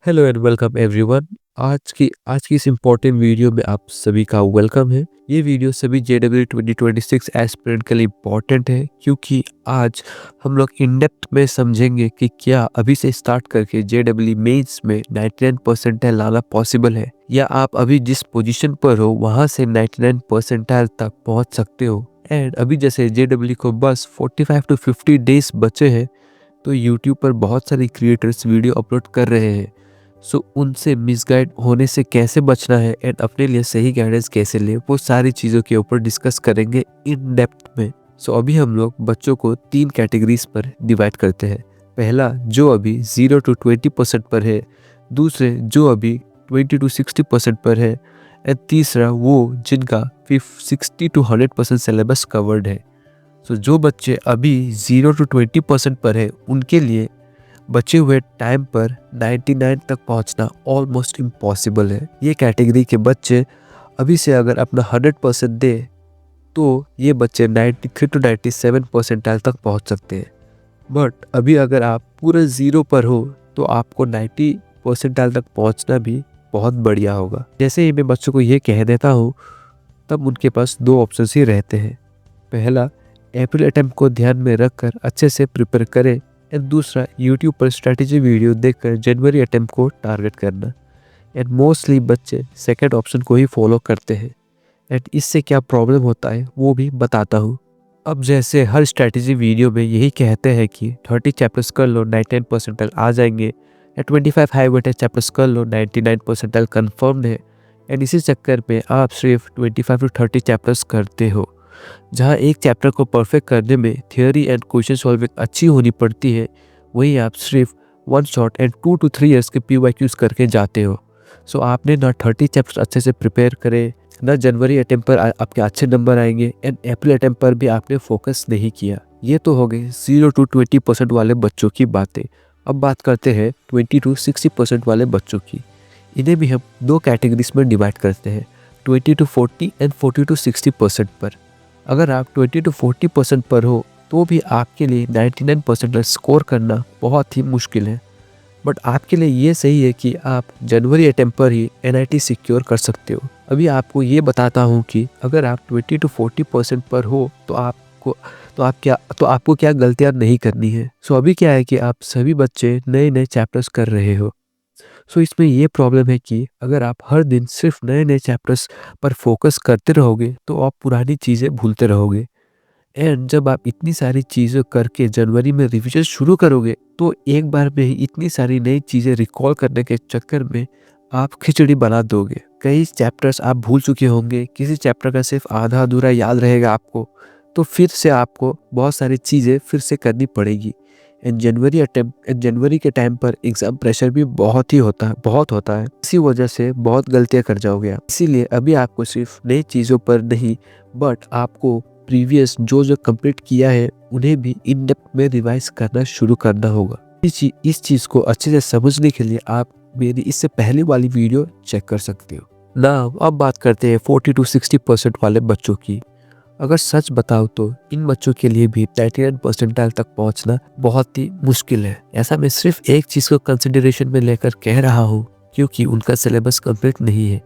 Hello and welcome everyone. आज की इस इम्पोर्टेंट वीडियो में आप सभी का वेलकम है। ये वीडियो सभी JEE 2026 एस्पिरेंट के लिए इम्पोर्टेंट है क्योंकि आज हम लोग इन डेप्थ में समझेंगे कि क्या अभी से स्टार्ट करके JEE मेंस में 99 परसेंटाइल लाना पॉसिबल है, या आप अभी जिस पोजीशन पर हो वहां से 99 परसेंटाइल तक पहुंच सकते हो। एंड अभी जैसे JEE को बस 45 to 50 डेज बचे हैं, तो यूट्यूब पर बहुत सारी क्रिएटर्स वीडियो अपलोड कर रहे हैं। सो उनसे मिसगाइड होने से कैसे बचना है एंड अपने लिए सही गाइडेंस कैसे ले, वो सारी चीज़ों के ऊपर डिस्कस करेंगे इन डेप्थ में। सो अभी हम लोग बच्चों को 3 कैटेगरीज पर डिवाइड करते हैं। पहला जो अभी 0 to 20% पर है, दूसरे जो अभी 20 to 60% पर है, एंड तीसरा वो जिनका 60 to 100% सिलेबस कवर्ड है। सो जो बच्चे अभी 0 to 20% पर है उनके लिए बचे हुए टाइम पर 99 तक पहुंचना ऑलमोस्ट इम्पॉसिबल है। ये कैटेगरी के बच्चे अभी से अगर अपना 100% दे तो ये बच्चे 93 to 97 परसेंटाइल तक पहुंच सकते हैं। बट अभी अगर आप पूरे 0 पर हो तो आपको 90 परसेंटाइल तक पहुंचना भी बहुत बढ़िया होगा। जैसे ही मैं बच्चों को ये कह देता हूँ तब उनके पास 2 ऑप्शन ही रहते हैं। पहला, अप्रैल अटेम्प्ट को ध्यान में रखकर अच्छे से प्रिपेयर करें, एंड दूसरा यूट्यूब पर स्ट्रैटेजी वीडियो देखकर जनवरी अटेम्प्ट को टारगेट करना। एंड मोस्टली बच्चे सेकंड ऑप्शन को ही फॉलो करते हैं, एंड इससे क्या प्रॉब्लम होता है वो भी बताता हूँ। अब जैसे हर स्ट्रैटेजी वीडियो में यही कहते हैं कि 30 चैप्टर्स कर लो 99 परसेंटाइल आ जाएंगे, या 25 हाई वेटेज चैप्टर्स कर लो 99 परसेंटाइल कन्फर्म्ड है। एंड इसी चक्कर में आप सिर्फ 25 to 30 चैप्टर्स करते हो, जहाँ एक चैप्टर को परफेक्ट करने में थियोरी एंड क्वेश्चन सॉल्विंग अच्छी होनी पड़ती है, वहीं आप सिर्फ 1 शॉट एंड 2 to 3 ईयर्स के PYQs करके जाते हो। सो आपने ना 30 चैप्टर अच्छे से प्रिपेयर करे, ना जनवरी अटेम्प्ट पर आपके अच्छे नंबर आएंगे, एंड अप्रैल अटेम्प्ट पर भी आपने फोकस नहीं किया। ये तो हो गई 0 to 20% वाले बच्चों की बातें। अब बात करते हैं 20 to 60% वाले बच्चों की। इन्हें भी हम 2 कैटेगरीज में डिवाइड करते हैं, 20 to 40 एंड 40 to 60% पर। अगर आप 20 to 40% पर हो तो भी आपके लिए 99 परसेंट स्कोर करना बहुत ही मुश्किल है। बट आपके लिए ये सही है कि आप जनवरी अटेम्प्ट पर ही NIT सिक्योर कर सकते हो। अभी आपको ये बताता हूँ कि अगर आप 20 to 40% पर हो तो आपको क्या गलतियाँ नहीं करनी है। सो अभी क्या है कि आप सभी बच्चे नए नए चैप्टर्स कर रहे हो। सो इसमें ये प्रॉब्लम है कि अगर आप हर दिन सिर्फ नए नए चैप्टर्स पर फोकस करते रहोगे तो आप पुरानी चीज़ें भूलते रहोगे। एंड जब आप इतनी सारी चीज़ें करके जनवरी में रिविजन शुरू करोगे तो एक बार में ही इतनी सारी नई चीज़ें रिकॉल करने के चक्कर में आप खिचड़ी बना दोगे। कई चैप्टर्स आप भूल चुके होंगे, किसी चैप्टर का सिर्फ आधा अधूरा याद रहेगा आपको, तो फिर से आपको बहुत सारी चीज़ें फिर से करनी पड़ेगी। एंड जनवरी के टाइम पर एग्ज़ाम प्रेशर भी बहुत होता है। इसी वजह से बहुत गलतियाँ कर जाओगे आप। इसीलिए अभी आपको सिर्फ नई चीज़ों पर नहीं, बट आपको प्रीवियस जो कंप्लीट किया है उन्हें भी इन डेप्थ में रिवाइज करना शुरू करना होगा। इस चीज़ को अच्छे से समझने के लिए आप मेरी इससे पहले वाली वीडियो चेक कर सकते हो ना। अब बात करते हैं 40 to 60% वाले बच्चों की। अगर सच बताओ तो इन बच्चों के लिए भी 99 परसेंटाइल तक पहुंचना बहुत ही मुश्किल है। ऐसा मैं सिर्फ एक चीज़ को कंसिडरेशन में लेकर कह रहा हूँ क्योंकि उनका सिलेबस कंप्लीट नहीं है।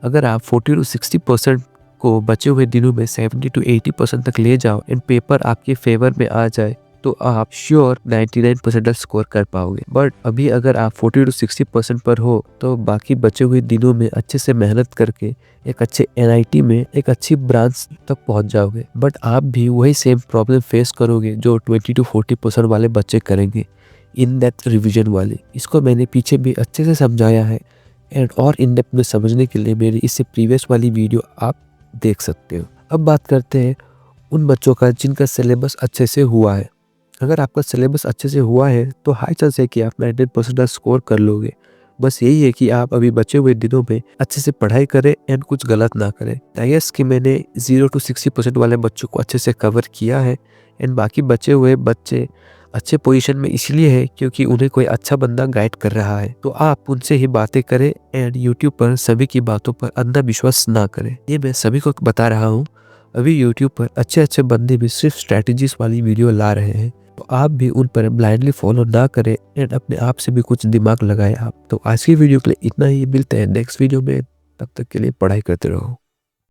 अगर आप 40 to 60% को बचे हुए दिनों में 70 to 80% तक ले जाओ एंड पेपर आपके फेवर में आ जाए तो आप श्योर 99% स्कोर कर पाओगे। बट अभी अगर आप 40 to 60% पर हो तो बाकी बचे हुए दिनों में अच्छे से मेहनत करके एक अच्छे NIT में एक अच्छी ब्रांच तक पहुंच जाओगे। बट आप भी वही सेम प्रॉब्लम फेस करोगे जो 20 to 40% वाले बच्चे करेंगे, इन डेप्थ रिविजन वाले। इसको मैंने पीछे भी अच्छे से समझाया है, एंड और इन डेप्थ में समझने के लिए मेरी इससे प्रीवियस वाली वीडियो आप देख सकते हो। अब बात करते हैं उन बच्चों का जिनका सिलेबस अच्छे से हुआ है। अगर आपका सिलेबस अच्छे से हुआ है तो हाई चांस है कि आप 99% स्कोर कर लोगे। बस यही है कि आप अभी बचे हुए दिनों में अच्छे से पढ़ाई करें एंड कुछ गलत ना करें। आई गेस कि मैंने 0 to 60% वाले बच्चों को अच्छे से कवर किया है, एंड बाकी बचे हुए बच्चे अच्छे पोजीशन में इसलिए है क्योंकि उन्हें कोई अच्छा बंदा गाइड कर रहा है। तो आप उनसे ही बातें करें एंड यूट्यूब पर सभी की बातों पर अंधा विश्वास ना करें। ये मैं सभी को बता रहा हूँ। अभी यूट्यूब पर अच्छे अच्छे बंदे भी सिर्फ स्ट्रैटेजीज वाली वीडियो ला रहे हैं, तो आप भी उन पर ब्लाइंडली फॉलो ना करें एंड अपने आप से भी कुछ दिमाग लगाएं आप। तो आज की वीडियो के लिए इतना ही, मिलते हैं नेक्स्ट वीडियो में, तब तक के लिए पढ़ाई करते रहो।